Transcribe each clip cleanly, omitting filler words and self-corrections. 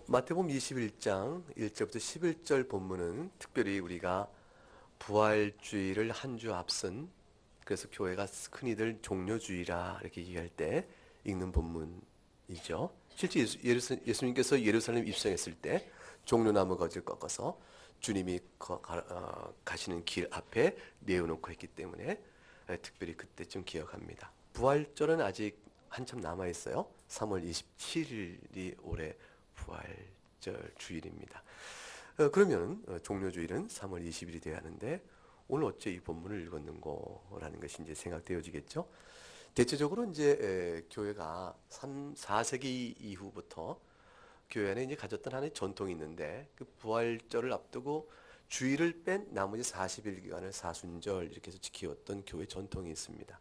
마태복음 21장 1절부터 11절 본문은 특별히 우리가 부활주의를 한 주 앞선, 그래서 교회가 흔히들 종료주의라 이렇게 얘기할 때 읽는 본문이죠. 실제 예수님께서 예루살렘 입성했을 때 종려나무 거지를 꺾어서 주님이 가시는 길 앞에 내어놓고 했기 때문에 특별히 그때쯤 기억합니다. 부활절은 아직 한참 남아있어요. 3월 27일이 올해 부활절 주일입니다. 그러면 종료주일은 3월 20일이 되어야 하는데 오늘 어째 이 본문을 읽었는고라는 것이 이제 생각되어지겠죠. 대체적으로 이제 교회가 4세기 이후부터 교회 안에 이제 가졌던 하나의 전통이 있는데 그 부활절을 앞두고 주일을 뺀 나머지 40일 기간을 사순절 이렇게 해서 지켜왔던 교회 전통이 있습니다.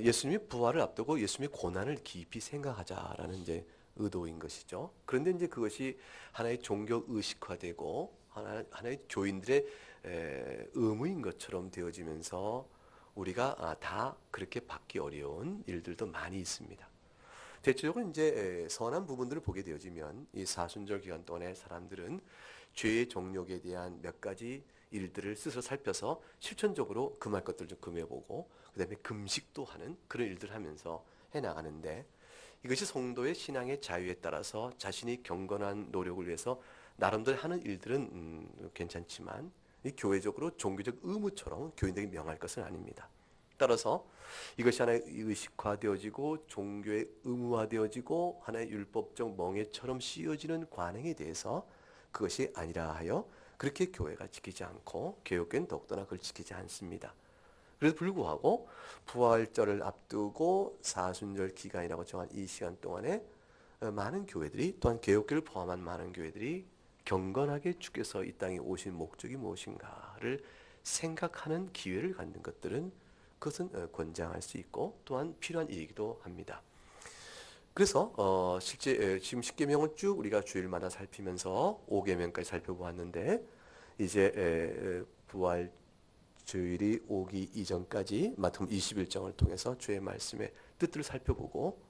예수님이 부활을 앞두고 예수님의 고난을 깊이 생각하자라는 이제 의도인 것이죠. 그런데 이제 그것이 하나의 종교 의식화되고 하나의 교인들의 의무인 것처럼 되어지면서 우리가 다 그렇게 받기 어려운 일들도 많이 있습니다. 대체적으로 이제 선한 부분들을 보게 되어지면 이 사순절 기간 동안에 사람들은 죄의 종력에 대한 몇 가지 일들을 스스로 살펴서 실천적으로 금할 것들을 좀 금해보고 그다음에 금식도 하는 그런 일들을 하면서 해나가는데 이것이 성도의 신앙의 자유에 따라서 자신이 경건한 노력을 위해서 나름대로 하는 일들은 괜찮지만 이 교회적으로 종교적 의무처럼 교인들에게 명할 것은 아닙니다. 따라서 이것이 하나의 의식화되어지고 종교의 의무화되어지고 하나의 율법적 멍에처럼 씌워지는 관행에 대해서 그것이 아니라 하여 그렇게 교회가 지키지 않고 개혁교회는 더욱더나 그걸 지키지 않습니다. 그래도 불구하고 부활절을 앞두고 사순절 기간이라고 정한 이 시간 동안에 많은 교회들이 또한 개혁교회를 포함한 많은 교회들이 경건하게 주께서 이 땅에 오신 목적이 무엇인가를 생각하는 기회를 갖는 것들은 그것은 권장할 수 있고 또한 필요한 일이기도 합니다. 그래서 실제 지금 10계명을 쭉 우리가 주일마다 살피면서 5계명까지 살펴보았는데 이제 부활 주일이 오기 이전까지 마태복음 21장을 통해서 주의 말씀의 뜻들을 살펴보고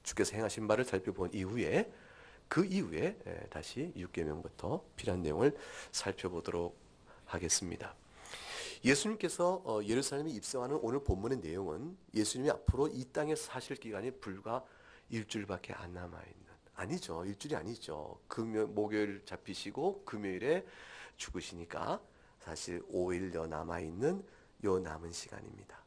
주께서 행하신 바를 살펴본 이후에 그 이후에 다시 6계명부터 필요한 내용을 살펴보도록 하겠습니다. 예수님께서 예루살렘에 입성하는 오늘 본문의 내용은 예수님이 앞으로 이 땅에 사실 기간이 불과 일주일밖에 안 남아있는, 아니죠. 일주일이 아니죠. 목요일 잡히시고 금요일에 죽으시니까 사실 5일여 남아있는 요 남은 시간입니다.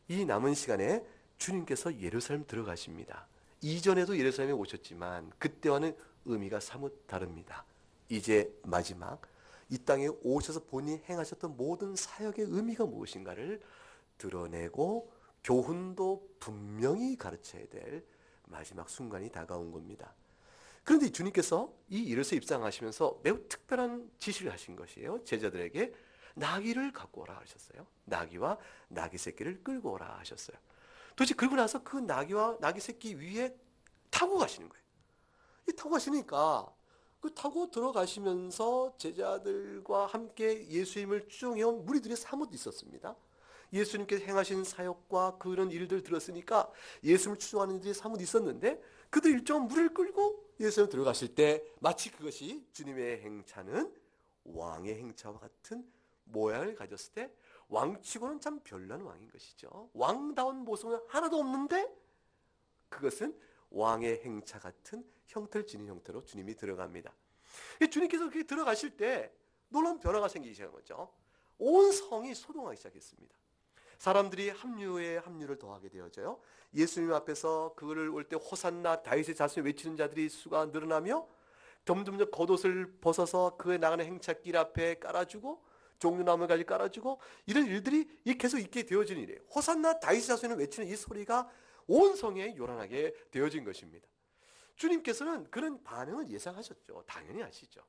이 남은 시간에 주님께서 예루살렘 들어가십니다. 이전에도 예루살렘에 오셨지만 그때와는 의미가 사뭇 다릅니다. 이제 마지막 이 땅에 오셔서 본인이 행하셨던 모든 사역의 의미가 무엇인가를 드러내고 교훈도 분명히 가르쳐야 될 마지막 순간이 다가온 겁니다. 그런데 주님께서 이 예루살렘에 입성하시면서 매우 특별한 지시를 하신 것이에요. 제자들에게 나귀를 갖고 오라 하셨어요. 나귀와 나귀 새끼를 끌고 오라 하셨어요. 도대체 그러고 나서 그 나귀와 나귀 새끼 위에 타고 가시는 거예요. 이 타고 가시니까 그 타고 들어가시면서 제자들과 함께 예수님을 추종해온 무리들이 사뭇 있었습니다. 예수님께서 행하신 사역과 그런 일들 들었으니까 예수님을 추종하는 이들이 사뭇 있었는데 그들 일정한 무리를 끌고 예수님 들어가실 때 마치 그것이 주님의 행차는 왕의 행차와 같은 모양을 가졌을 때 왕치고는 참 별난 왕인 것이죠. 왕다운 모습은 하나도 없는데 그것은 왕의 행차 같은 형태를 지닌 형태로 주님이 들어갑니다. 주님께서 그렇게 들어가실 때 놀라운 변화가 생기기 시작한 거죠. 온 성이 소동하기 시작했습니다. 사람들이 합류에 합류를 더하게 되어져요. 예수님 앞에서 그를 올 때 호산나 다윗의 자손을 외치는 자들이 수가 늘어나며 점점점 겉옷을 벗어서 그에 나가는 행차길 앞에 깔아주고 종려나무까지 깔아주고 이런 일들이 계속 있게 되어진 일이에요. 호산나 다윗의 자손을 외치는 이 소리가 온 성에 요란하게 되어진 것입니다. 주님께서는 그런 반응을 예상하셨죠. 당연히 아시죠.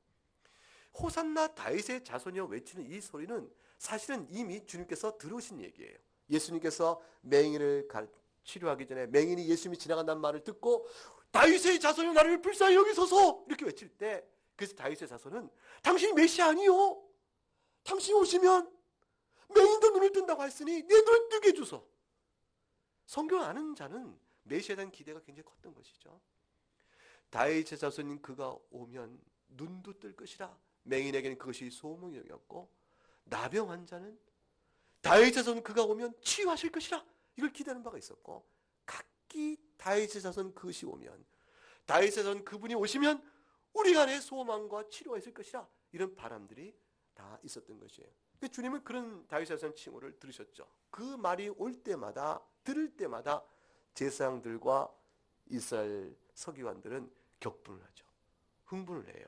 호산나 다윗의 자손이여 외치는 이 소리는 사실은 이미 주님께서 들으신 얘기예요. 예수님께서 맹인을 치료하기 전에 맹인이 예수님이 지나간다는 말을 듣고 다윗의 자손이여 나를 불쌍히 여기소서 이렇게 외칠 때 그래서 다윗의 자손은 당신이 메시아 아니요. 당신이 오시면 맹인도 눈을 뜬다고 했으니 내 눈을 뜨게 해주소. 성경 아는 자는 메시아에 대한 기대가 굉장히 컸던 것이죠. 다윗의 자손인 그가 오면 눈도 뜰 것이라. 맹인에게는 그것이 소망이었고 나병 환자는 다윗의 자손 그가 오면 치유하실 것이라. 이걸 기대하는 바가 있었고 각기 다윗의 자손 그것이 오면 다윗의 자손 그분이 오시면 우리 안에 소망과 치료가 있을 것이라. 이런 바람들이 다 있었던 것이에요. 주님은 그런 다윗의 자손 칭호를 들으셨죠. 그 말이 올 때마다 들을 때마다 제사장들과 이스라엘 서기관들은 격분을 하죠. 흥분을 해요.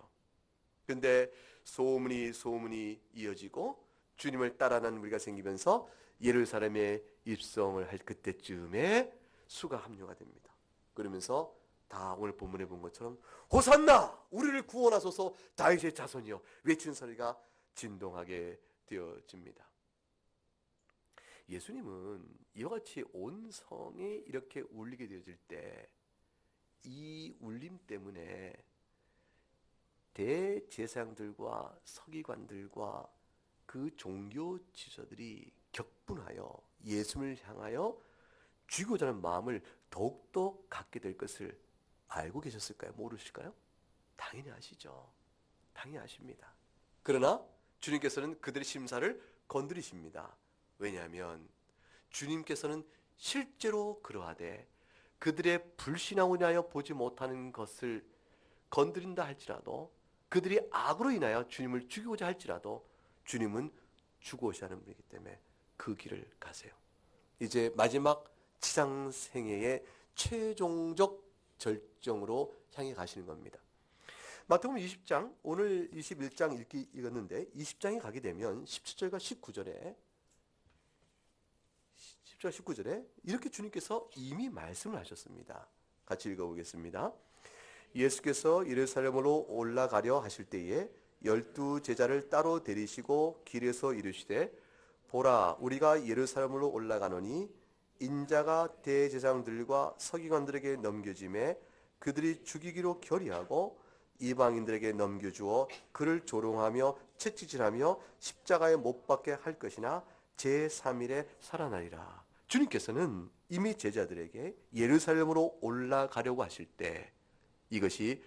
그런데 소문이 이어지고 주님을 따라가는 무리가 생기면서 예루살렘에 입성을 할 그때쯤에 수가 합류가 됩니다. 그러면서 다 오늘 본문에 본 것처럼 호산나 우리를 구원하소서 다윗의 자손이여 외치는 소리가 진동하게 되어집니다. 예수님은 이와 같이 온 성이 이렇게 울리게 되어질 때 이 울림 때문에 대제사장들과 서기관들과 그 종교 지도자들이 격분하여 예수님을 향하여 죽이고자 하는 마음을 더욱더 갖게 될 것을 알고 계셨을까요? 모르실까요? 당연히 아시죠. 당연히 아십니다. 그러나 주님께서는 그들의 심사를 건드리십니다. 왜냐하면 주님께서는 실제로 그러하되 그들의 불신앙으로 인하여 보지 못하는 것을 건드린다 할지라도 그들이 악으로 인하여 주님을 죽이고자 할지라도 주님은 죽어오셔야 하는 분이기 때문에 그 길을 가세요. 이제 마지막 지상생애의 최종적 절정으로 향해 가시는 겁니다. 마태복음 20장, 오늘 21장 읽었는데 20장에 가게 되면 17절과 19절에 10절 19절에 이렇게 주님께서 이미 말씀을 하셨습니다. 같이 읽어보겠습니다. 예수께서 예루살렘으로 올라가려 하실 때에 12 제자를 따로 데리시고 길에서 이르시되 보라 우리가 예루살렘으로 올라가노니 인자가 대제사장들과 서기관들에게 넘겨짐에 그들이 죽이기로 결의하고 이방인들에게 넘겨주어 그를 조롱하며 채찍질하며 십자가에 못 박게 할 것이나 제3일에 살아나리라. 주님께서는 이미 제자들에게 예루살렘으로 올라가려고 하실 때 이것이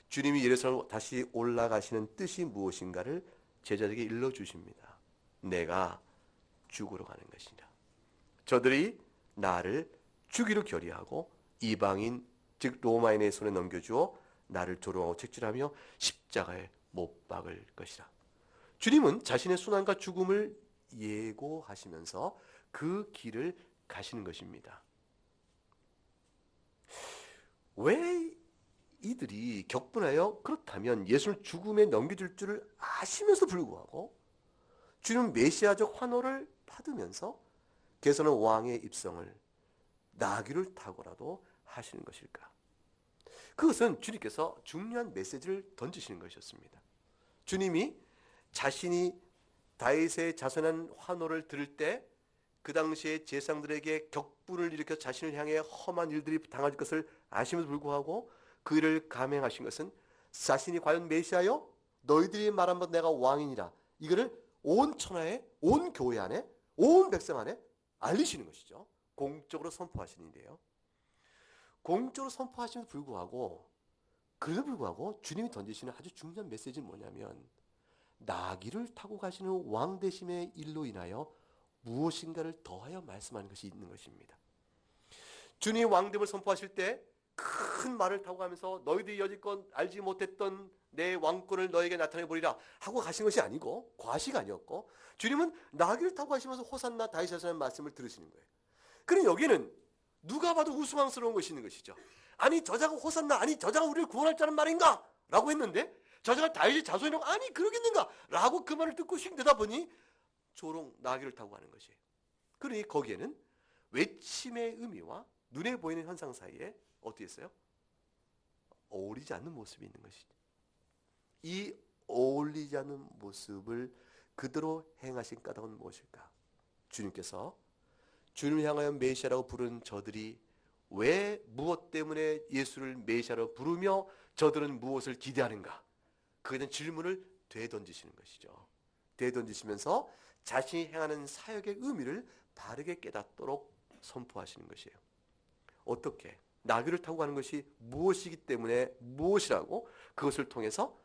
주님이 예루살렘으로 다시 올라가시는 뜻이 무엇인가를 제자들에게 일러주십니다. 내가 죽으러 가는 것이라. 저들이 나를 죽이로 결의하고 이방인 즉 로마인의 손에 넘겨주어 나를 조롱하고 책질하며 십자가에 못 박을 것이라. 주님은 자신의 순환과 죽음을 예고하시면서 그 길을 가시는 것입니다. 왜 이들이 격분하여 그렇다면 예수를 죽음에 넘겨줄 줄을 아시면서 불구하고 주님 메시아적 환호를 받으면서 개선한 왕의 입성을 나귀를 타고라도 하시는 것일까? 그것은 주님께서 중요한 메시지를 던지시는 것이었습니다. 주님이 자신이 다윗의 자손한 환호를 들을 때 그 당시에 제사장들에게 격분을 일으켜 자신을 향해 험한 일들이 당할 것을 아시면서 불구하고 그 일을 감행하신 것은 자신이 과연 메시아요? 너희들이 말한 바 내가 왕이니라. 이거를 온 천하에, 온 교회 안에, 온 백성 안에 알리시는 것이죠. 공적으로 선포하시는 일이에요. 공적으로 선포하심에도 불구하고 그래도 불구하고 주님이 던지시는 아주 중요한 메시지는 뭐냐면 나귀를 타고 가시는 왕 되심의 일로 인하여 무엇인가를 더하여 말씀하는 것이 있는 것입니다. 주님이 왕됨을 선포하실 때 큰 말을 타고 가면서 너희들이 여지껏 알지 못했던 내 왕권을 너에게 나타내 보리라 하고 가신 것이 아니고 과시가 아니었고 주님은 나귀를 타고 가시면서 호산나 다윗의 자손의 말씀을 들으시는 거예요. 그럼 여기는 누가 봐도 우스꽝스러운 것이 있는 것이죠. 아니 저자가 호산나 아니 저자가 우리를 구원할 자는 말인가? 라고 했는데 저자가 다윗의 자손이라고 아니 그러겠는가? 라고 그 말을 듣고 휙 내다보니 조롱 나귀를 타고 가는 것이에요. 그러니 거기에는 외침의 의미와 눈에 보이는 현상 사이에 어떻게 했어요? 어울리지 않는 모습이 있는 것이죠. 이 어울리지 않는 모습을 그대로 행하신 까닭은 무엇일까? 주님께서 주님을 향하여 메시아라고 부른 저들이 왜 무엇 때문에 예수를 메시아로 부르며 저들은 무엇을 기대하는가? 그에 대한 질문을 되던지시는 것이죠. 되던지시면서 자신이 행하는 사역의 의미를 바르게 깨닫도록 선포하시는 것이에요. 어떻게? 나귀를 타고 가는 것이 무엇이기 때문에 무엇이라고 그것을 통해서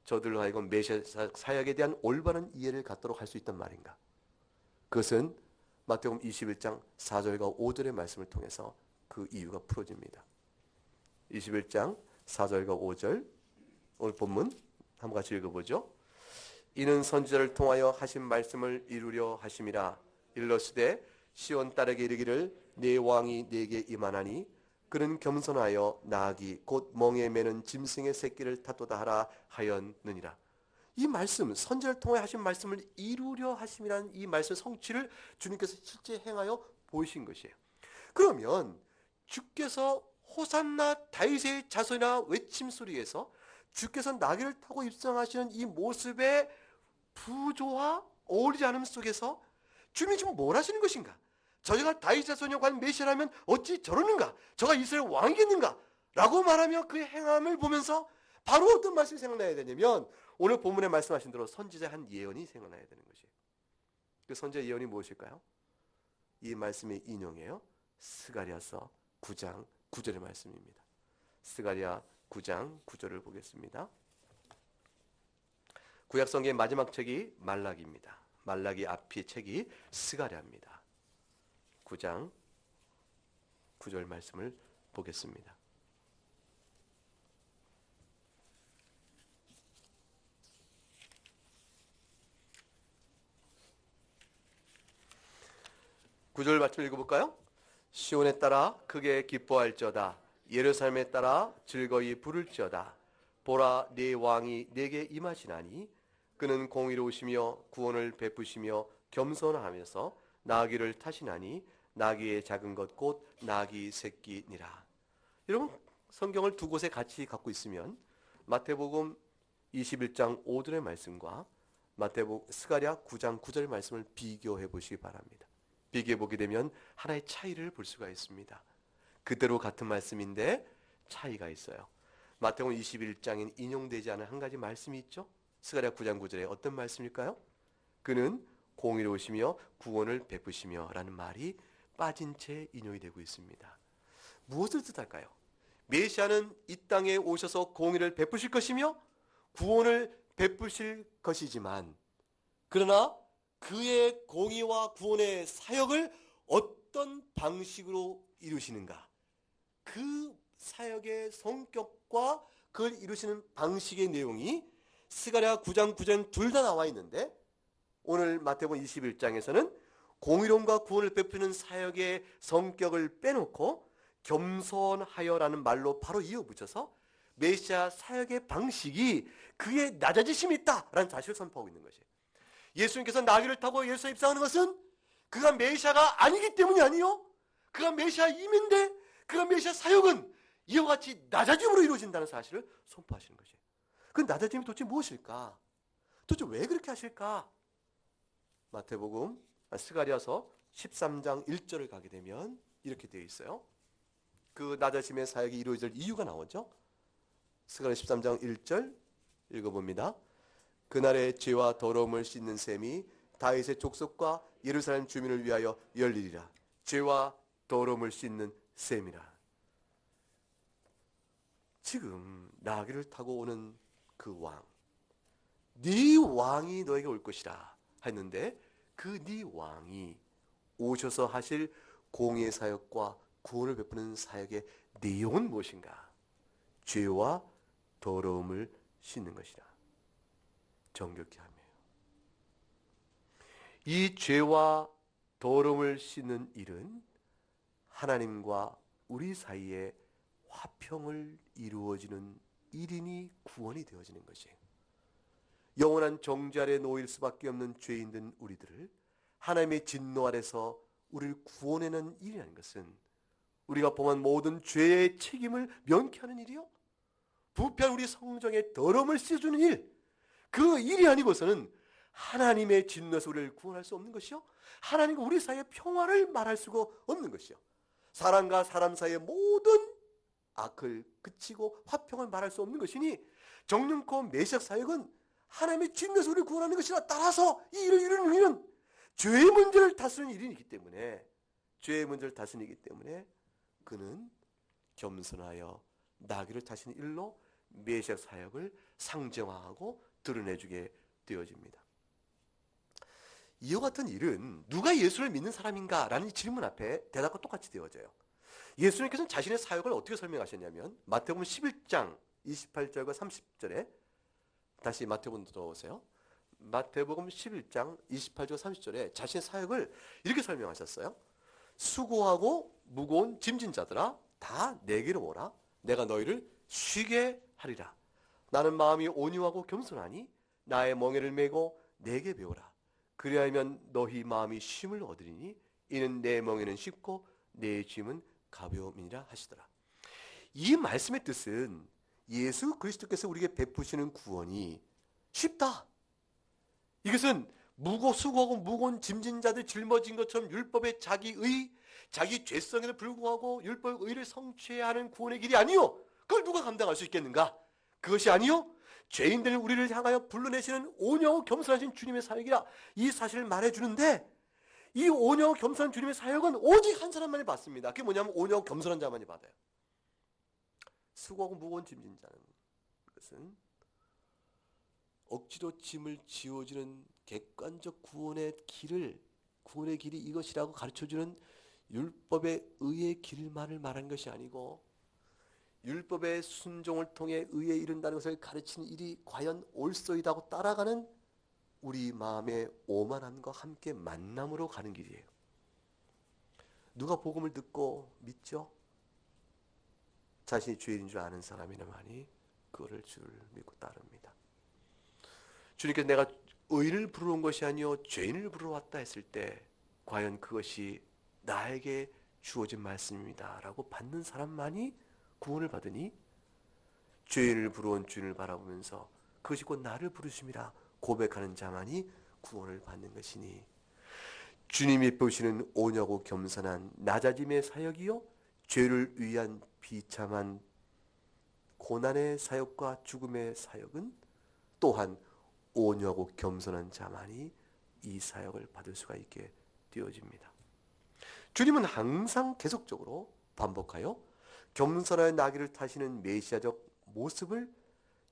저들로 하여금 메시아 사역에 대한 올바른 이해를 갖도록 할 수 있단 말인가? 그것은 마태복음 21장 4절과 5절의 말씀을 통해서 그 이유가 풀어집니다. 21장 4절과 5절 오늘 본문 한번 같이 읽어보죠. 이는 선지자를 통하여 하신 말씀을 이루려 하심이라. 일러스되 시온 딸에게 이르기를 내 왕이 내게 임하나니 그는 겸손하여 나귀 곧 멍에 매는 짐승의 새끼를 탓도다 하라 하였느니라. 이 말씀, 선지자를 통해 하신 말씀을 이루려 하심이라는 이 말씀의 성취를 주님께서 실제 행하여 보이신 것이에요. 그러면 주께서 호산나 다윗의 자손이라 외침 소리에서 주께서 나귀를 타고 입성하시는 이 모습의 부조와 어울리지 않음 속에서 주님이 지금 뭘 하시는 것인가? 저희가 다윗 자손이라고 하는 메시아라면 어찌 저러는가? 저가 이스라엘 왕이겠는가? 라고 말하며 그의 행함을 보면서 바로 어떤 말씀이 생각나야 되냐면 오늘 본문에 말씀하신 대로 선지자 한 예언이 생각나야 되는 것이에요. 그 선지자 예언이 무엇일까요? 이 말씀의 인용이에요. 스가랴서 9장 9절의 말씀입니다. 스가랴 9장 9절을 보겠습니다. 구약성경의 마지막 책이 말라기입니다. 말라기 앞의 책이 스가랴입니다. 9장 9절 말씀을 보겠습니다. 구절 말씀 읽어볼까요? 시온에 따라 크게 기뻐할지어다. 예루살렘에 따라 즐거이 부를지어다. 보라, 네 왕이 내게 임하시나니 그는 공의로우시며 구원을 베푸시며 겸손하면서 나귀를 타시나니 나귀의 작은 것 곧 나귀 새끼니라. 여러분 성경을 두 곳에 같이 갖고 있으면 마태복음 21장 5절의 말씀과 마태복음 스가랴 9장 9절의 말씀을 비교해 보시기 바랍니다. 비교해 보게 되면 하나의 차이를 볼 수가 있습니다. 그대로 같은 말씀인데 차이가 있어요. 마태복음 21장엔 인용되지 않은 한 가지 말씀이 있죠. 스가랴 9장 9절에 어떤 말씀일까요? 그는 공의로우시며 구원을 베푸시며 라는 말이 빠진 채 인용이 되고 있습니다. 무엇을 뜻할까요? 메시아는 이 땅에 오셔서 공의를 베푸실 것이며 구원을 베푸실 것이지만 그러나 그의 공의와 구원의 사역을 어떤 방식으로 이루시는가? 그 사역의 성격과 그걸 이루시는 방식의 내용이 스가랴 9장 9장 둘 다 나와 있는데 오늘 마태복음 21장에서는 공의로움과 구원을 베푸는 사역의 성격을 빼놓고 겸손하여라는 말로 바로 이어붙여서 메시아 사역의 방식이 그의 낮아지심이 있다라는 사실을 선포하고 있는 것이에요. 예수님께서 나귀를 타고 예루살렘에 입성하는 것은 그가 메시아가 아니기 때문이 아니요. 그가 메시아임인데 그가 메시아 사역은 이와 같이 낮아짐으로 이루어진다는 사실을 선포하시는 것이에요. 그 낮아짐이 도대체 무엇일까? 도대체 왜 그렇게 하실까? 마태복음 스가랴서 13장 1절을 가게 되면 이렇게 되어 있어요. 그 낮아짐의 사역이 이루어질 이유가 나오죠. 스가랴 13장 1절 읽어봅니다. 그날의 죄와 더러움을 씻는 셈이 다윗의 족속과 예루살렘 주민을 위하여 열리리라. 죄와 더러움을 씻는 셈이라. 지금 나귀를 타고 오는 그 왕, 네 왕이 너에게 올 것이라 했는데 그 네 왕이 오셔서 하실 공의 사역과 구원을 베푸는 사역의 내용은 무엇인가? 죄와 더러움을 씻는 것이라. 정결케 하며요. 이 죄와 더러움을 씻는 일은 하나님과 우리 사이에 화평을 이루어지는 일이니 구원이 되어지는 것이에요. 영원한 정죄 아래 놓일 수밖에 없는 죄인된 우리들을 하나님의 진노 아래서 우리를 구원해내는 일이라는 것은 우리가 범한 모든 죄의 책임을 면케하는 일이요, 부패한 우리 성정의 더러움을 씻어주는 일, 그 일이 아니고서는 하나님의 진노에서 우리를 구원할 수 없는 것이요, 하나님과 우리 사이의 평화를 말할 수가 없는 것이요, 사람과 사람 사이의 모든 악을 그치고 화평을 말할 수 없는 것이니 정령코 메시아 사역은 하나님의 진노에서 우리를 구원하는 것이라. 따라서 이 일을 이루는 우리는 죄의 문제를 다스리는 일이기 때문에, 죄의 문제를 다스리기 때문에 그는 겸손하여 나귀를 타신 일로 메시아 사역을 상정화하고 드러내주게 되어집니다. 이와 같은 일은 누가 예수를 믿는 사람인가? 라는 질문 앞에 대답과 똑같이 되어져요. 예수님께서는 자신의 사역을 어떻게 설명하셨냐면 마태복음 11장 28절과 30절에 다시 마태복음 들어오세요. 마태복음 11장 28절 30절에 자신의 사역을 이렇게 설명하셨어요. 수고하고 무거운 짐진 자들아 다 내게로 오라. 내가 너희를 쉬게 하리라. 나는 마음이 온유하고 겸손하니 나의 멍에를 메고 내게 배우라. 그리하면 너희 마음이 쉼을 얻으리니 이는 내 멍에는 쉽고 내 짐은 가벼움이니라 하시더라. 이 말씀의 뜻은 예수 그리스도께서 우리에게 베푸시는 구원이 쉽다. 이것은 수고하고 무거운 짐진 자들 짊어진 것처럼 율법의 자기 죄성에도 불구하고 율법의 의를 성취해야 하는 구원의 길이 아니요. 그걸 누가 감당할 수 있겠는가? 그것이 아니요. 죄인들은 우리를 향하여 불러내시는 온유하고 겸손하신 주님의 사역이라 이 사실을 말해주는데 이 온유하고 겸손한 주님의 사역은 오직 한 사람만이 받습니다. 그게 뭐냐면 온유하고 겸손한 자만이 받아요. 수고하고 무거운 짐진 자는 것은 억지로 짐을 지워주는 객관적 구원의 길이 이것이라고 가르쳐주는 율법의 의의 길만을 말한 것이 아니고 율법의 순종을 통해 의에 이른다는 것을 가르치는 일이 과연 옳소이다고 따라가는 우리 마음의 오만함과 함께 만남으로 가는 길이에요. 누가 복음을 듣고 믿죠? 자신이 죄인인 줄 아는 사람이나마니 그거를 주를 믿고 따릅니다. 주님께서 내가 의인을 부르러 온 것이 아니요 죄인을 부르러 왔다 했을 때 과연 그것이 나에게 주어진 말씀입니다 라고 받는 사람만이 구원을 받으니 죄인을 부르러 온 주님을 바라보면서 그것이 곧 나를 부르심이라 고백하는 자만이 구원을 받는 것이니 주님이 보시는 온유하고 겸손한 낮아짐의 사역이요 죄를 위한 비참한 고난의 사역과 죽음의 사역은 또한 온유하고 겸손한 자만이 이 사역을 받을 수가 있게 되어집니다. 주님은 항상 계속적으로 반복하여 겸손한 나귀를 타시는 메시아적 모습을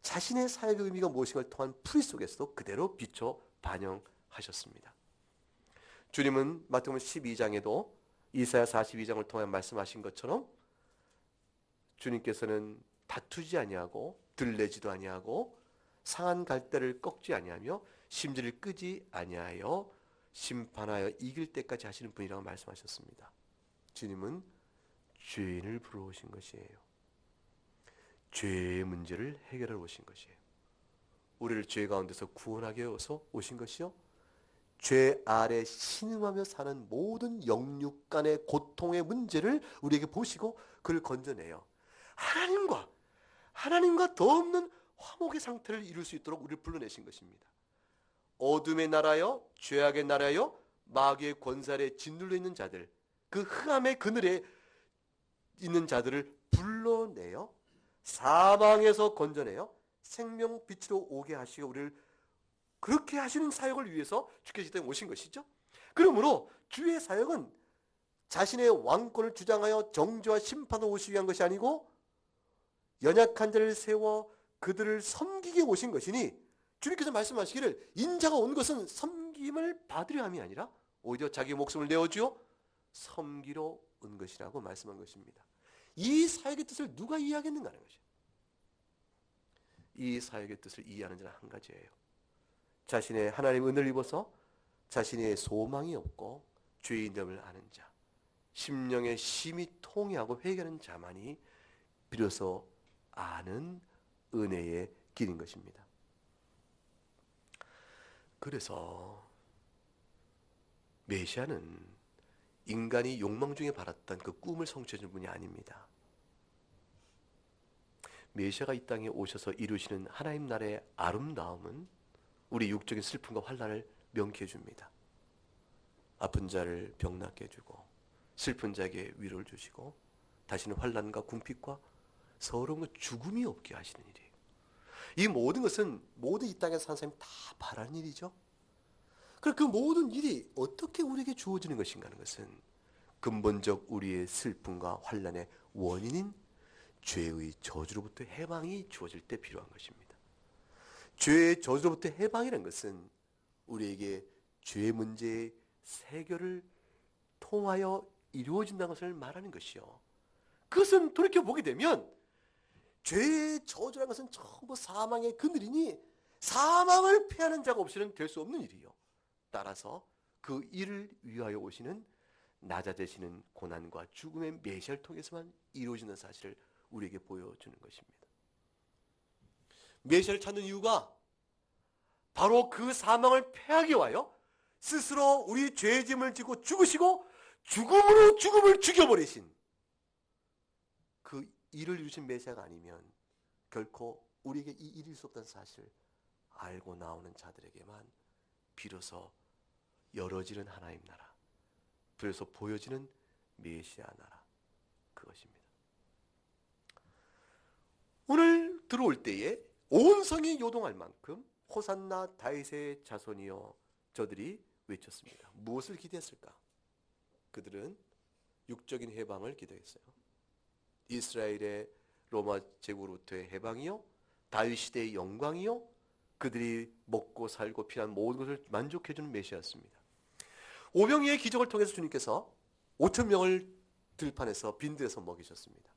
자신의 사역의 의미가 무엇인가를 통한 풀이 속에서도 그대로 비춰 반영하셨습니다. 주님은 마태복음 12장에도 이사야 42장을 통해 말씀하신 것처럼 주님께서는 다투지 아니하고 들레지도 아니하고 상한 갈대를 꺾지 아니하며 심지를 끄지 아니하여 심판하여 이길 때까지 하시는 분이라고 말씀하셨습니다. 주님은 죄인을 부르러 오신 것이에요. 죄의 문제를 해결하러 오신 것이에요. 우리를 죄 가운데서 구원하기 위해서 오신 것이요. 죄 아래 신음하며 사는 모든 영육간의 고통의 문제를 우리에게 보시고 그를 건져내요. 하나님과 더없는 화목의 상태를 이룰 수 있도록 우리를 불러내신 것입니다. 어둠의 나라여 죄악의 나라여 마귀의 권세 아래 짓눌려 있는 자들 그 흑암의 그늘에 있는 자들을 불러내어 사망에서 건져내어 생명빛으로 오게 하시고 우리를 그렇게 하시는 사역을 위해서 주께서 이 땅에 오신 것이죠. 그러므로 주의 사역은 자신의 왕권을 주장하여 정죄와 심판을 오시기 위한 것이 아니고 연약한 자를 세워 그들을 섬기게 오신 것이니 주님께서 말씀하시기를 인자가 온 것은 섬김을 받으려 함이 아니라 오히려 자기 목숨을 내어주어 섬기러 온 것이라고 말씀한 것입니다. 이 사역의 뜻을 누가 이해하겠는가 하는 것이에요. 이 사역의 뜻을 이해하는 자는 한 가지예요. 자신의 하나님의 은혜를 입어서 자신의 소망이 없고 죄인됨을 아는 자, 심령의 심히 통회하고 회개하는 자만이 비로소 아는 은혜의 길인 것입니다. 그래서 메시아는 인간이 욕망 중에 바랐던 그 꿈을 성취해 준 분이 아닙니다. 메시아가 이 땅에 오셔서 이루시는 하나님 나라의 아름다움은 우리 육적인 슬픔과 환난을 명쾌해 줍니다. 아픈 자를 병낫게 해주고 슬픈 자에게 위로를 주시고 다시는 환난과 궁핍과 서러움과 죽음이 없게 하시는 일이에요. 이 모든 것은 모든 이 땅에서 사는 사람이 다 바라는 일이죠. 그럼 그 모든 일이 어떻게 우리에게 주어지는 것인가 하는 것은 근본적 우리의 슬픔과 환난의 원인인 죄의 저주로부터 해방이 주어질 때 필요한 것입니다. 죄의 저주로부터 해방이라는 것은 우리에게 죄 문제의 해결을 통하여 이루어진다는 것을 말하는 것이요. 그것은 돌이켜보게 되면 죄의 저주라는 것은 전부 사망의 그늘이니 사망을 패하는 자가 없이는 될 수 없는 일이요. 따라서 그 일을 위하여 오시는 낮아지시는 고난과 죽음의 메시아를 통해서만 이루어지는 사실을 우리에게 보여주는 것입니다. 메시아를 찾는 이유가 바로 그 사망을 패하기 위하여 스스로 우리 죄의 짐을 지고 죽으시고 죽음으로 죽음을 죽여버리신 그 일을 이루신 메시아가 아니면 결코 우리에게 이 일일 수 없다는 사실을 알고 나오는 자들에게만 비로소 열어지는 하나님 나라, 비로소 보여지는 메시아 나라, 그것입니다. 오늘 들어올 때에 온 성이 요동할 만큼 호산나 다윗의 자손이여 저들이 외쳤습니다. 무엇을 기대했을까? 그들은 육적인 해방을 기대했어요. 이스라엘의 로마 제국으로부터의 해방이요, 다윗 시대의 영광이요, 그들이 먹고 살고 피한 모든 것을 만족해주는 메시아였습니다. 오병이의 기적을 통해서 주님께서 5천 명을 들판에서 빈들에서 먹이셨습니다.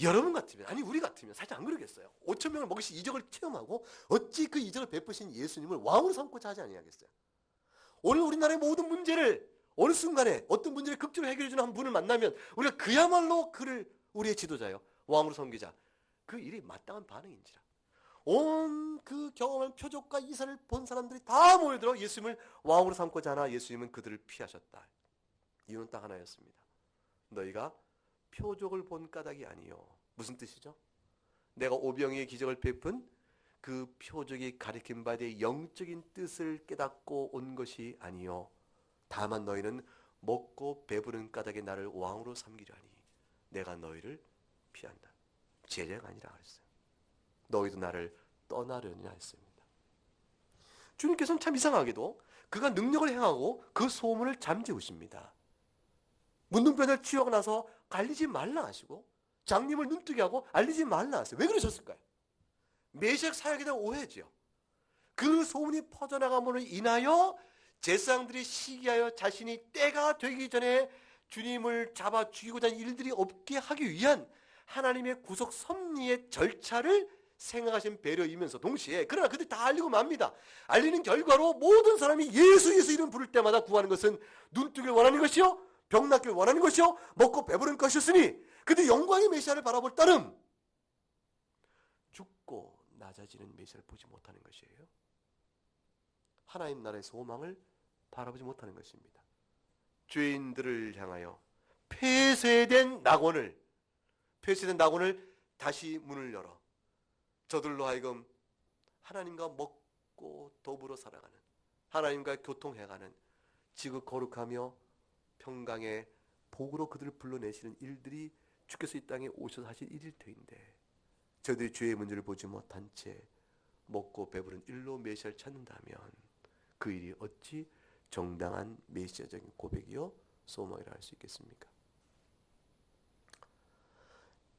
여러분 같으면, 아니 우리 같으면 살짝 안 그러겠어요? 5천 명을 먹이신 이적을 체험하고 어찌 그 이적을 베푸신 예수님을 왕으로 삼고자 하지 아니하겠어요? 오늘 우리나라의 모든 문제를 어느 순간에 어떤 문제를 극적으로 해결해주는 한 분을 만나면 우리가 그야말로 그를 우리의 지도자요, 왕으로 섬기자, 그 일이 마땅한 반응인지라. 온 그 경험한 표적과 이사를 본 사람들이 다 모여들어 예수님을 왕으로 삼고자 하나 예수님은 그들을 피하셨다. 이유는 딱 하나였습니다. 너희가 표적을 본 까닭이 아니요. 무슨 뜻이죠? 내가 오병이의 기적을 베푼 그 표적이 가리킨 바에 대해 영적인 뜻을 깨닫고 온 것이 아니요. 다만 너희는 먹고 배부른 까닭에 나를 왕으로 삼기려니 내가 너희를 피한다. 제자가 아니라 했어요. 너희도 나를 떠나려느냐 했습니다. 주님께서는 참 이상하게도 그가 능력을 행하고 그 소문을 잠재우십니다. 문둥병을 치유하고 나서 알리지 말라 하시고 장님을 눈뜨게 하고 알리지 말라 하세요. 왜 그러셨을까요? 메시아 사역에 대한 오해지요. 그 소문이 퍼져나감으로 인하여 제사장들이 시기하여 자신이 때가 되기 전에 주님을 잡아 죽이고자 하는 일들이 없게 하기 위한 하나님의 구속 섭리의 절차를 생각하신 배려이면서 동시에 그러나 그들 다 알리고 맙니다. 알리는 결과로 모든 사람이 예수 예수 이름 부를 때마다 구하는 것은 눈뜨기를 원하는 것이요, 병 낫기를 원하는 것이요, 먹고 배부른 것이었으니 그들 영광의 메시아를 바라볼 따름 죽고 낮아지는 메시아를 보지 못하는 것이에요. 하나님 나라의 소망을 바라보지 못하는 것입니다. 죄인들을 향하여 폐쇄된 낙원을 다시 문을 열어 저들로 하여금 하나님과 먹고 더불어 살아가는, 하나님과 교통해가는 지극 거룩하며 평강의 복으로 그들을 불러내시는 일들이 주께서 이 땅에 오셔서 하실 일일 터인데 저들이 죄의 문제를 보지 못한 채 먹고 배부른 일로 메시아를 찾는다면 그 일이 어찌 정당한 메시아적인 고백이요 소망이라 할 수 있겠습니까?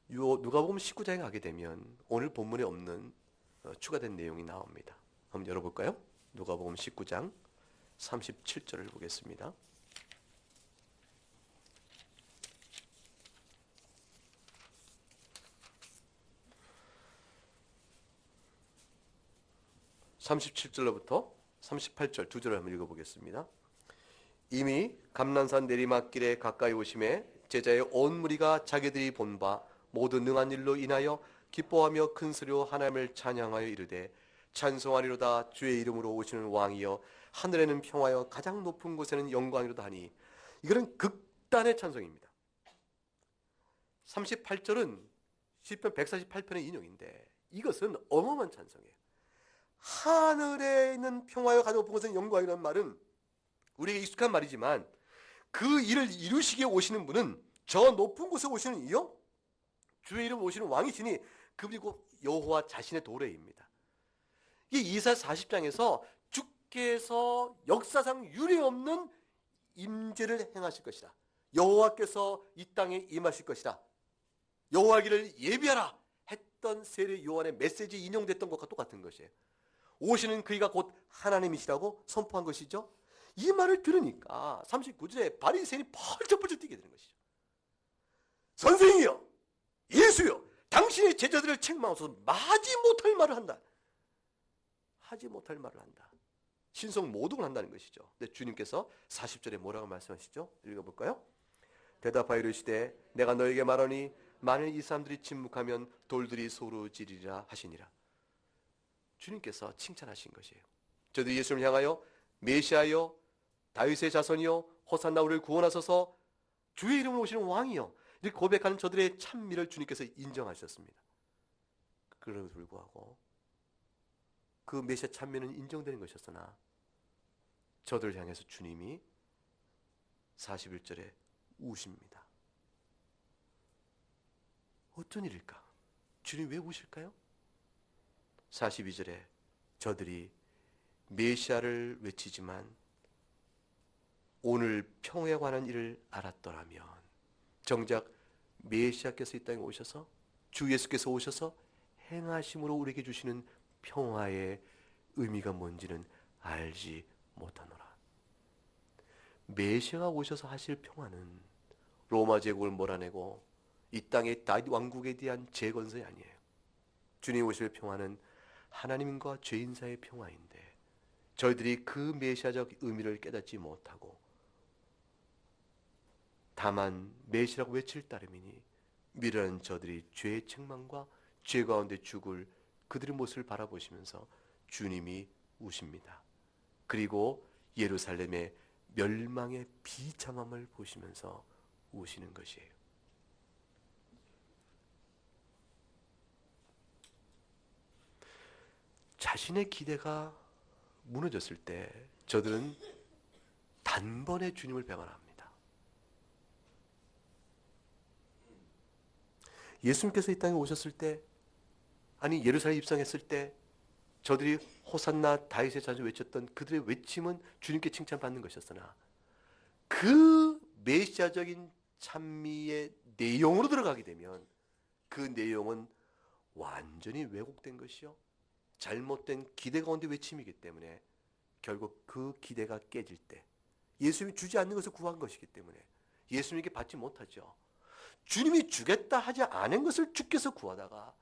누가복음 19장에 가게 되면 오늘 본문에 없는 추가된 내용이 나옵니다. 한번 열어볼까요? 누가복음 19장 37절을 보겠습니다. (37절로부터) 38절 두 절을 한번 읽어보겠습니다. 이미 감난산 내리막길에 가까이 오심에 제자의 온 무리가 자기들이 본 바 모든 능한 일로 인하여 기뻐하며 큰 소리로 하나님을 찬양하여 이르되 찬송하리로다 주의 이름으로 오시는 왕이여 하늘에는 평화여 가장 높은 곳에는 영광이로다 하니 이거는 극단의 찬송입니다. 38절은 시편 148편의 인용인데 이것은 어마어마한 찬송이에요. 하늘에 있는 평화여 가장 높은 곳에는 영광이라는 말은 우리에게 익숙한 말이지만 그 일을 이루시기에 오시는 분은 저 높은 곳에 오시는 이요 주의 이름으로 오시는 왕이시니 그분이 곧 여호와 자신의 도래입니다. 이게 이사야 40장에서 주께서 역사상 유례없는 임재를 행하실 것이다. 여호와께서 이 땅에 임하실 것이다. 여호와기를 예비하라 했던 세례 요한의 메시지 인용됐던 것과 똑같은 것이에요. 오시는 그이가 곧 하나님이시라고 선포한 것이죠. 이 말을 들으니까 39절에 바리새인이 펄쩍펄쩍 뛰게 되는 것이죠. 선생이여, 예수여, 당신의 제자들을 책망하소서. 하지 못할 말을 한다. 하지 못할 말을 한다. 신성 모독을 한다는 것이죠. 근데 주님께서 40절에 뭐라고 말씀하시죠? 읽어볼까요? 대답하여 이르시되 내가 너에게 말하니 만일 이 사람들이 침묵하면 돌들이 소로 지르리라 하시니라. 주님께서 칭찬하신 것이에요. 저들이 예수를 향하여 메시아여, 다윗의 자손이여, 호산나 우리를 구원하소서, 주의 이름으로 오시는 왕이여 이렇게 고백하는 저들의 찬미를 주님께서 인정하셨습니다. 그럼에도 불구하고 그 메시아 찬미는 인정되는 것이었으나 저들을 향해서 주님이 41절에 우십니다. 어떤 일일까? 주님 왜 우실까요? 42절에 저들이 메시아를 외치지만 오늘 평화에 관한 일을 알았더라면, 정작 메시아께서 이 땅에 오셔서 주 예수께서 오셔서 행하심으로 우리에게 주시는 평화의 의미가 뭔지는 알지 못하노라. 메시아가 오셔서 하실 평화는 로마 제국을 몰아내고 이 땅의 다윗 왕국에 대한 재건설이 아니에요. 주님 오실 평화는 하나님과 죄인 사이의 평화인데 저희들이 그 메시아적 의미를 깨닫지 못하고 다만 메시아라고 외칠 따름이니 미련한 저들이 죄의 책망과 죄 가운데 죽을 그들의 모습을 바라보시면서 주님이 우십니다. 그리고 예루살렘의 멸망의 비참함을 보시면서 우시는 것이에요. 자신의 기대가 무너졌을 때 저들은 단번에 주님을 배반합니다. 예수님께서 이 땅에 오셨을 때, 아니 예루살렘 입성했을 때 저들이 호산나 다윗의 자손 외쳤던 그들의 외침은 주님께 칭찬받는 것이었으나 그 메시아적인 찬미의 내용으로 들어가게 되면 그 내용은 완전히 왜곡된 것이요, 잘못된 기대 가운데 외침이기 때문에 결국 그 기대가 깨질 때, 예수님이 주지 않는 것을 구한 것이기 때문에 예수님에게 받지 못하죠. 주님이 주겠다 하지 않은 것을 주께서 구하다가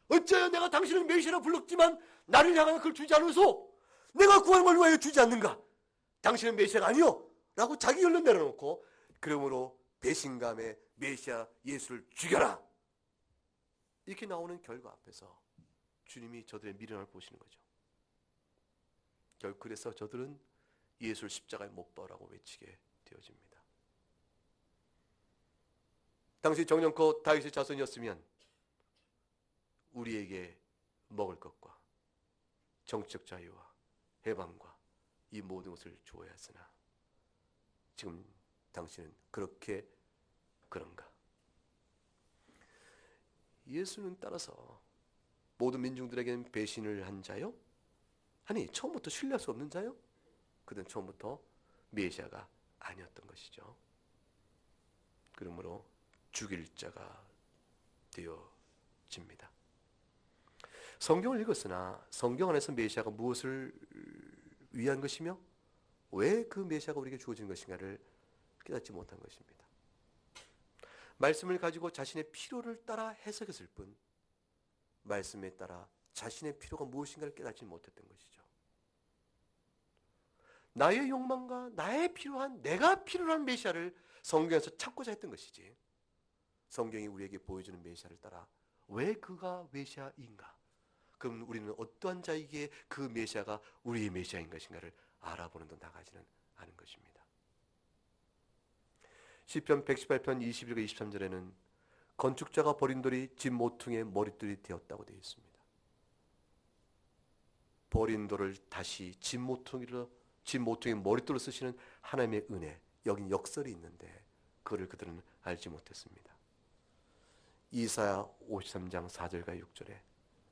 어찌하여 내가 당신을 메시아라 불렀지만 나를 향하여 그걸 주지 않으소? 내가 구한 걸 왜 주지 않는가? 당신은 메시아가 아니요 라고 자기 결론 내려놓고 그러므로 배신감에 메시아 예수를 죽여라, 이렇게 나오는 결과 앞에서 주님이 저들의 미련을 보시는 거죠. 결국 그래서 저들은 예수를 십자가에 못 박으라고 외치게 되어집니다. 당시 정령코 다윗의 자손이었으면 우리에게 먹을 것과 정치적 자유와 해방과 이 모든 것을 주어야 했으나 지금 당신은 그렇게 그런가? 예수는 따라서 모든 민중들에게는 배신을 한 자요? 아니 처음부터 신뢰할 수 없는 자요? 그는 처음부터 메시아가 아니었던 것이죠. 그러므로 죽일 자가 되어집니다. 성경을 읽었으나 성경 안에서 메시아가 무엇을 위한 것이며 왜 그 메시아가 우리에게 주어진 것인가를 깨닫지 못한 것입니다. 말씀을 가지고 자신의 필요를 따라 해석했을 뿐 말씀에 따라 자신의 필요가 무엇인가를 깨닫지 못했던 것이죠. 나의 욕망과 나의 필요한, 내가 필요한 메시아를 성경에서 찾고자 했던 것이지, 성경이 우리에게 보여주는 메시아를 따라 왜 그가 메시아인가? 그럼 우리는 어떠한 자이기에 그 메시아가 우리의 메시아인 것인가를 알아보는 데 나가지는 않은 것입니다. 시편 118편 21과 23절에는 건축자가 버린 돌이 집 모퉁이의 머릿돌이 되었다고 되어 있습니다. 버린 돌을 다시 집 모퉁이의 머릿돌로 쓰시는 하나님의 은혜, 여긴 역설이 있는데 그거를 그들은 알지 못했습니다. 이사야 53장 4절과 6절에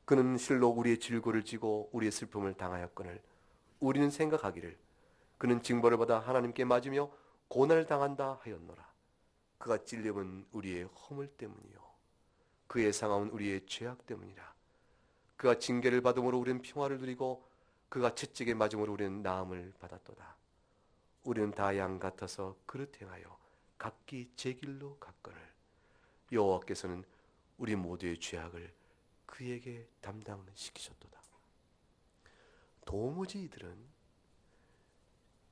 그는 실로 우리의 질고를 지고 우리의 슬픔을 당하였거늘 우리는 생각하기를 그는 징벌을 받아 하나님께 맞으며 고난을 당한다 하였노라. 그가 찔림은 우리의 허물 때문이요 그의 상함은 우리의 죄악 때문이라. 그가 징계를 받음으로 우리는 평화를 누리고 그가 채찍에 맞음으로 우리는 나음을 받았도다. 우리는 다 양 같아서 그릇 행하여 각기 제 길로 갔거늘 여호와께서는 우리 모두의 죄악을 그에게 담당시키셨도다. 도무지 이들은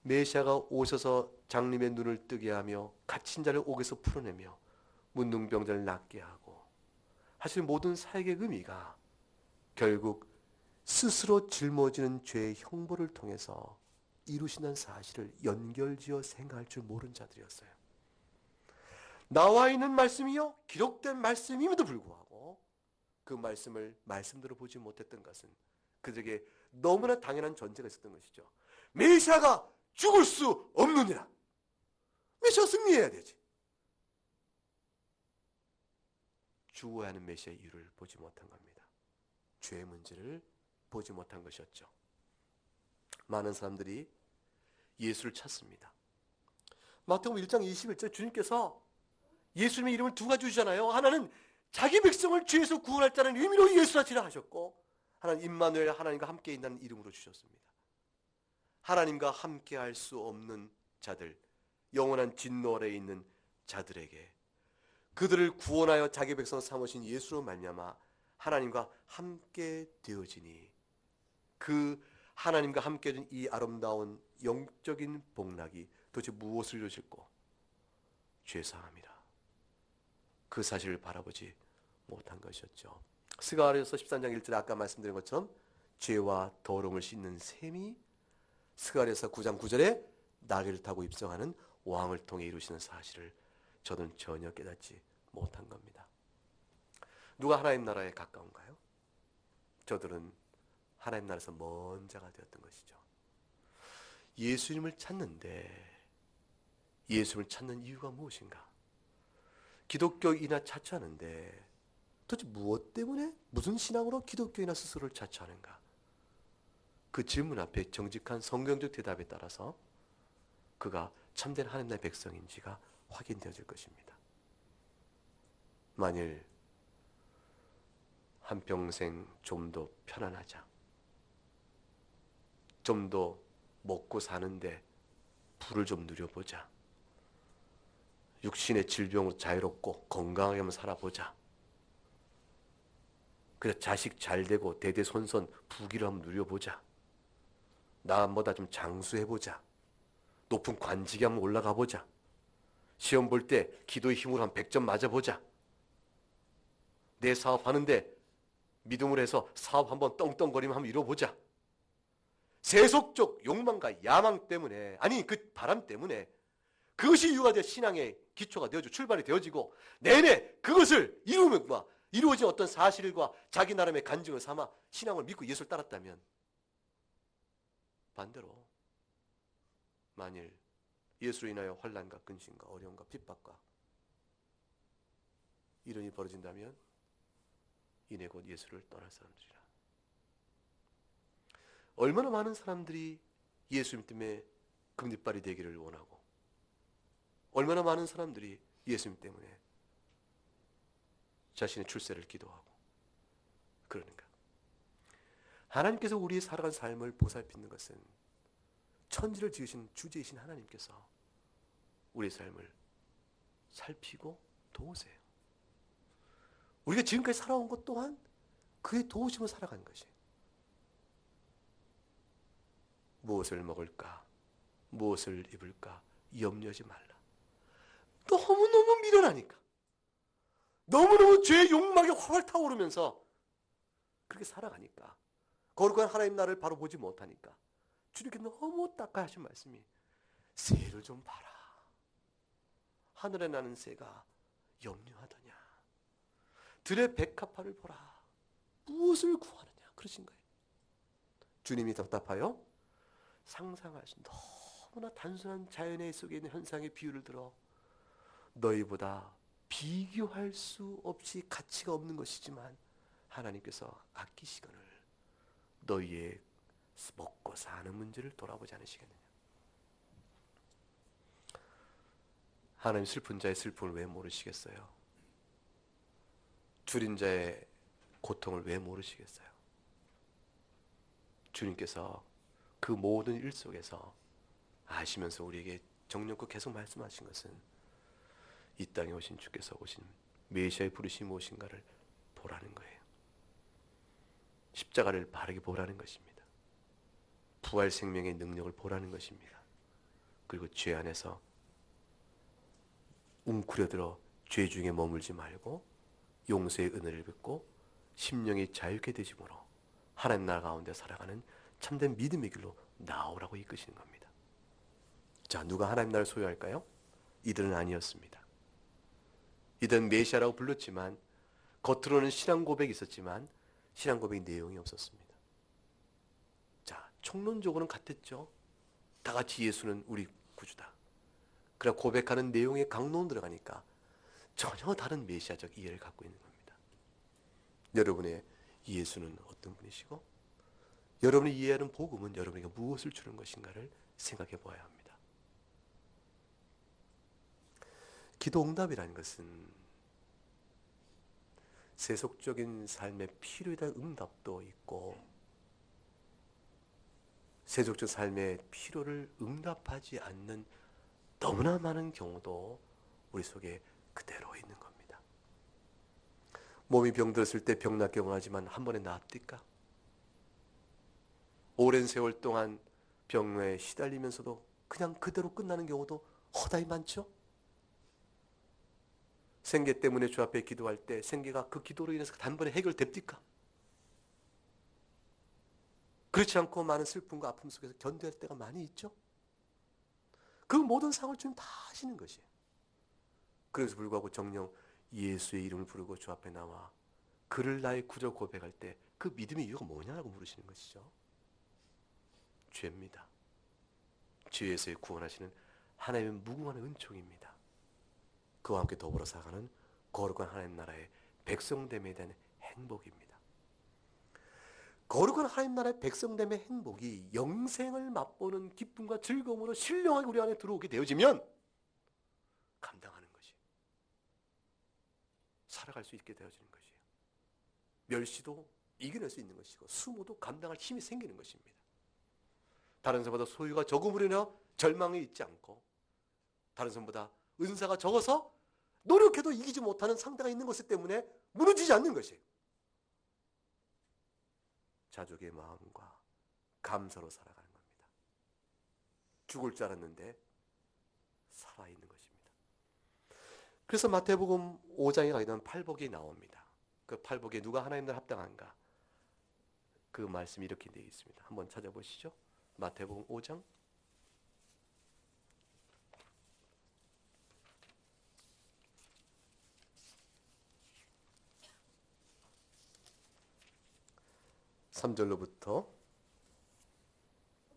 메시아가 오셔서 장님의 눈을 뜨게 하며 갇힌 자를 옥에서 풀어내며 문둥병자를 낫게 하고 하실 모든 사역의 의미가 결국 스스로 짊어지는 죄의 형벌을 통해서 이루신다는 사실을 연결지어 생각할 줄 모르는 자들이었어요. 나와 있는 말씀이요 기록된 말씀임에도 불구하고 그 말씀을 말씀대로 보지 못했던 것은 그들에게 너무나 당연한 전제가 있었던 것이죠. 메시아가 죽을 수 없느니라. 메시아가 승리해야 되지. 죽어야 하는 메시아의 이유를 보지 못한 겁니다. 죄의 문제를 보지 못한 것이었죠. 많은 사람들이 예수를 찾습니다. 마태복음 1장 21절 주님께서 예수님의 이름을 두 가지 주잖아요. 하나는 자기 백성을 죄에서 구원할 자는 의미로 예수라치라 하셨고, 하나는 임마누엘, 하나님과 함께 있다는 이름으로 주셨습니다. 하나님과 함께 할 수 없는 자들, 영원한 진노 아래에 있는 자들에게 그들을 구원하여 자기 백성 삼으신 예수로 말미암아 하나님과 함께 되어지니, 그 하나님과 함께 된 이 아름다운 영적인 복락이 도대체 무엇을 이루실고? 죄사함이라. 그 사실을 바라보지 못한 것이었죠. 스가랴서 13장 1절에 아까 말씀드린 것처럼 죄와 더러움을 씻는 셈이 스가랴서 9장 9절에 나귀를 타고 입성하는 왕을 통해 이루시는 사실을 저는 전혀 깨닫지 못한 겁니다. 누가 하나님 나라에 가까운가요? 저들은 하나님 나라에서 먼 자가 되었던 것이죠. 예수님을 찾는데 예수님을 찾는 이유가 무엇인가? 기독교인이나 자처하는데 도대체 무엇 때문에, 무슨 신앙으로 기독교인이나 스스로를 자처하는가? 그 질문 앞에 정직한 성경적 대답에 따라서 그가 참된 하나님 나라의 백성인지가 확인되어질 것입니다. 만일 한평생 좀 더 편안하자, 좀 더 먹고 사는데 불을 좀 누려보자, 육신의 질병으로 자유롭고 건강하게 한번 살아보자, 그래서 자식 잘 되고 대대손손 부귀를 한번 누려보자, 남보다 좀 장수해보자, 높은 관직에 한번 올라가 보자, 시험 볼 때 기도의 힘으로 한 100점 맞아보자, 내 사업하는데 믿음으로 해서 사업 한번 떵떵거리면 한번 이뤄보자, 세속적 욕망과 야망 때문에, 아니 그 바람 때문에 그것이 이유가 되어 신앙의 기초가 되어지고 출발이 되어지고 내내 그것을 이루면과 이루어진 어떤 사실과 자기 나름의 간증을 삼아 신앙을 믿고 예수를 따랐다면, 반대로 만일 예수로 인하여 환난과 근심과 어려움과 핍박과 이런 일이 벌어진다면 이내 곧 예수를 떠날 사람들이라. 얼마나 많은 사람들이 예수님 때문에 금리빨이 되기를 원하고, 얼마나 많은 사람들이 예수님 때문에 자신의 출세를 기도하고 그러는가. 하나님께서 우리의 살아간 삶을 보살피는 것은 천지를 지으신 주제이신 하나님께서 우리의 삶을 살피고 도우세요. 우리가 지금까지 살아온 것 또한 그의 도우심을 살아가는 것이에요. 무엇을 먹을까? 무엇을 입을까? 염려하지 말라. 너무너무 미련하니까, 너무너무 죄의 욕망이 활활 타오르면서 그렇게 살아가니까, 거룩한 하나님 나라를 바로 보지 못하니까 주님께 너무 따가이 하신 말씀이, 새를 좀 봐라. 하늘에 나는 새가 염려하더냐. 들의 백합화를 보라. 무엇을 구하느냐. 그러신 거예요. 주님이 답답하여 상상하신 너무나 단순한 자연의 속에 있는 현상의 비유를 들어 너희보다 비교할 수 없이 가치가 없는 것이지만 하나님께서 아끼시거늘 너희의 먹고 사는 문제를 돌아보지 않으시겠느냐. 하나님 슬픈 자의 슬픔을 왜 모르시겠어요? 줄인 자의 고통을 왜 모르시겠어요? 주님께서 그 모든 일 속에서 아시면서 우리에게 정령껏 계속 말씀하신 것은 이 땅에 오신 주께서 오신 메시아의 부르심이 무엇인가를 보라는 거예요. 십자가를 바르게 보라는 것입니다. 부활 생명의 능력을 보라는 것입니다. 그리고 죄 안에서 웅크려들어 죄 중에 머물지 말고 용서의 은혜를 받고 심령이 자유케 되심으로 하나님 나라 가운데 살아가는 참된 믿음의 길로 나오라고 이끄시는 겁니다. 자, 누가 하나님 나라를 소유할까요? 이들은 아니었습니다. 이들은 메시아라고 불렀지만 겉으로는 신앙 고백이 있었지만 신앙 고백의 내용이 없었습니다. 자, 총론적으로는 같았죠. 다 같이 예수는 우리 구주다. 그러나 고백하는 내용에 강론 들어가니까 전혀 다른 메시아적 이해를 갖고 있는 겁니다. 여러분의 예수는 어떤 분이시고 여러분이 이해하는 복음은 여러분에게 무엇을 주는 것인가를 생각해 보아야 합니다. 기도 응답이라는 것은 세속적인 삶의 필요에 대한 응답도 있고 세속적 삶의 필요를 응답하지 않는 너무나 많은 경우도 우리 속에 그대로 있는 겁니다. 몸이 병들었을 때 병낫게 원하지만 한 번에 나았을까? 오랜 세월 동안 병에 시달리면서도 그냥 그대로 끝나는 경우도 허다히 많죠? 생계 때문에 주 앞에 기도할 때 생계가 그 기도로 인해서 단번에 해결됩니까? 그렇지 않고 많은 슬픔과 아픔 속에서 견뎌야 할 때가 많이 있죠? 그 모든 상황을 주님 다 하시는 것이에요. 그래서 불구하고 정녕 예수의 이름을 부르고 주 앞에 나와 그를 나의 구주 고백할 때 그 믿음의 이유가 뭐냐고 물으시는 것이죠. 죄입니다. 죄에서 구원하시는 하나님의 무궁한 은총입니다. 그와 함께 더불어 살아가는 거룩한 하나님 나라의 백성됨에 대한 행복입니다. 거룩한 하나님 나라의 백성됨의 행복이 영생을 맛보는 기쁨과 즐거움으로 신령하게 우리 안에 들어오게 되어지면 감당하는 것이 살아갈 수 있게 되어지는 것이에요. 멸시도 이겨낼 수 있는 것이고 수모도 감당할 힘이 생기는 것입니다. 다른 사람보다 소유가 적음으로 인해 절망이 있지 않고 다른 사람보다 은사가 적어서 노력해도 이기지 못하는 상대가 있는 것을 때문에 무너지지 않는 것이에요. 자족의 마음과 감사로 살아가는 겁니다. 죽을 줄 알았는데 살아있는 것입니다. 그래서 마태복음 5장에 가게 되면 팔복이 나옵니다. 그 팔복에 누가 하나님 나라에 합당한가? 그 말씀이 이렇게 되어 있습니다. 한번 찾아보시죠. 마태복음 5장 3절로부터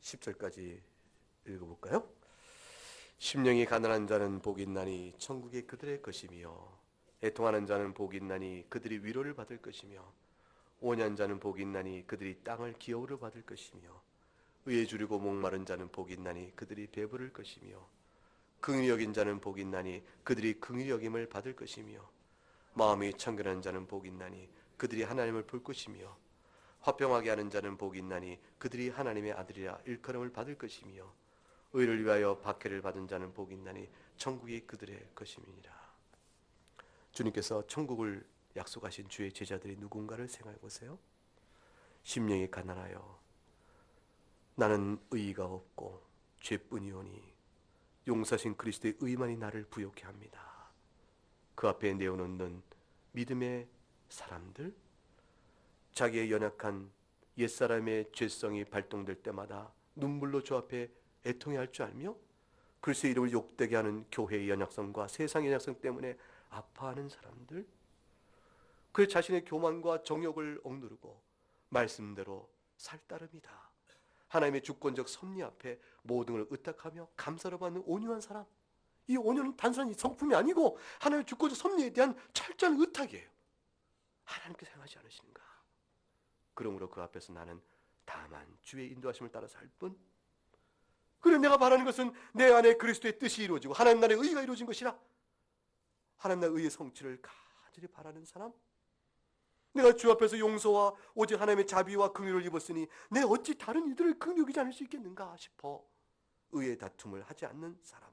10절까지 읽어볼까요? 심령이 가난한 자는 복이 있나니 천국이 그들의 것이며 애통하는 자는 복이 있나니 그들이 위로를 받을 것이며 온유한 자는 복이 있나니 그들이 땅을 기업으로 받을 것이며 의에 주리고 목마른 자는 복이 있나니 그들이 배부를 것이며 긍휼히 여긴 자는 복이 있나니 그들이 긍휼히 여김을 받을 것이며 마음이 청결한 자는 복이 있나니 그들이 하나님을 볼 것이며 화평하게 하는 자는 복이 있나니 그들이 하나님의 아들이라 일컬음을 받을 것이며 의를 위하여 박해를 받은 자는 복이 있나니 천국이 그들의 것임이니라. 주님께서 천국을 약속하신 주의 제자들이 누군가를 생각해 보세요. 심령이 가난하여 나는 의의가 없고 죄뿐이오니 용서하신 그리스도의 의만이 나를 부욕해 합니다. 그 앞에 내어놓는 믿음의 사람들, 자기의 연약한 옛사람의 죄성이 발동될 때마다 눈물로 주 앞에 애통해야 할 줄 알며 그리스도의 이름을 욕되게 하는 교회의 연약성과 세상의 연약성 때문에 아파하는 사람들, 그 자신의 교만과 정욕을 억누르고 말씀대로 살 따름이다. 하나님의 주권적 섭리 앞에 모든 걸 의탁하며 감사를 받는 온유한 사람, 이 온유는 단순한 성품이 아니고 하나님의 주권적 섭리에 대한 철저한 의탁이에요. 하나님께서 행하지 않으시는가? 그러므로 그 앞에서 나는 다만 주의 인도하심을 따라 살 뿐, 그래 내가 바라는 것은 내 안에 그리스도의 뜻이 이루어지고 하나님 나라의 의가 이루어진 것이라 하나님 나라의 의의 성취를 간절히 바라는 사람, 내가 주 앞에서 용서와 오직 하나님의 자비와 긍휼을 입었으니 내 어찌 다른 이들을 긍휼히 않을 수 있겠는가 싶어 의의 다툼을 하지 않는 사람.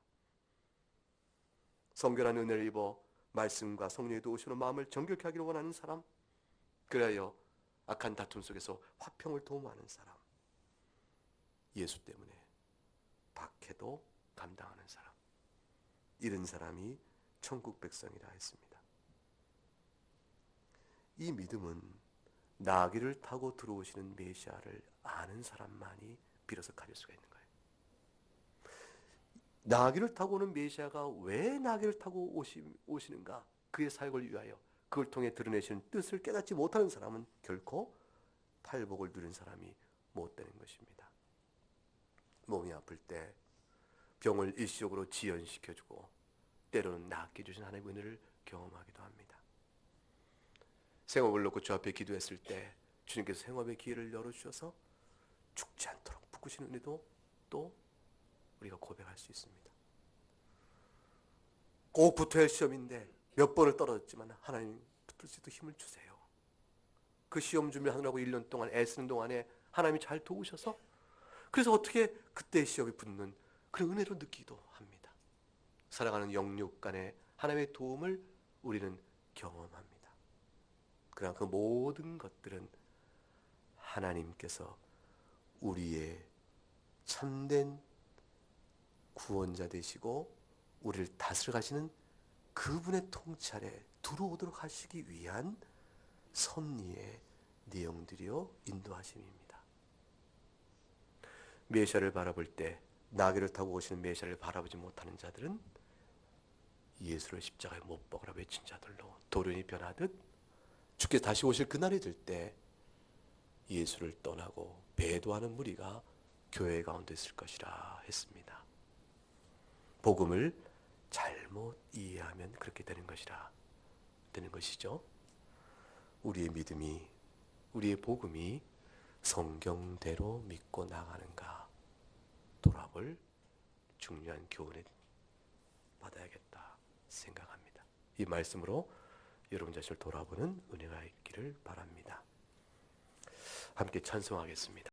성결한 은혜를 입어 말씀과 성령의 도우시는 마음을 정결케 하기를 원하는 사람. 그래야 악한 다툼 속에서 화평을 도모하는 사람. 예수 때문에 박해도 감당하는 사람. 이런 사람이 천국 백성이라 했습니다. 이 믿음은 나귀를 타고 들어오시는 메시아를 아는 사람만이 비로소 가질 수가 있는 거예요. 나귀를 타고 오는 메시아가 왜 나귀를 타고 오시는가? 그의 사역을 위하여 그걸 통해 드러내시는 뜻을 깨닫지 못하는 사람은 결코 팔복을 누린 사람이 못 되는 것입니다. 몸이 아플 때 병을 일시적으로 지연시켜주고 때로는 낫게 주신 하나님의 은혜를 경험하기도 합니다. 생업을 놓고 주 앞에 기도했을 때 주님께서 생업의 기회를 열어주셔서 죽지 않도록 붙으시는 은혜도 또 우리가 고백할 수 있습니다. 꼭 붙어야 할 시험인데 몇 번을 떨어졌지만 하나님 붙을 수 있도록 힘을 주세요. 그 시험 준비하느라고 1년 동안 애쓰는 동안에 하나님이 잘 도우셔서 그래서 어떻게 그때 시험에 붙는 그런 은혜로 느끼기도 합니다. 살아가는 영육 간의 하나님의 도움을 우리는 경험합니다. 그러나 그 모든 것들은 하나님께서 우리의 참된 구원자 되시고 우리를 다스려 가시는 그분의 통찰에 들어오도록 하시기 위한 섭리의 내용들이요 인도하심입니다. 메시아를 바라볼 때 나귀를 타고 오시는 메시아를 바라보지 못하는 자들은 예수를 십자가에 못 박으라 외친 자들로 돌연히 변하듯 주께서 다시 오실 그날이 될 때 예수를 떠나고 배도하는 무리가 교회 가운데 있을 것이라 했습니다. 복음을 잘못 이해하면 그렇게 되는 것이죠. 우리의 믿음이, 우리의 복음이 성경대로 믿고 나가는가 돌아볼 중요한 교훈을 받아야겠다 생각합니다. 이 말씀으로 여러분 자신을 돌아보는 은혜가 있기를 바랍니다. 함께 찬송하겠습니다.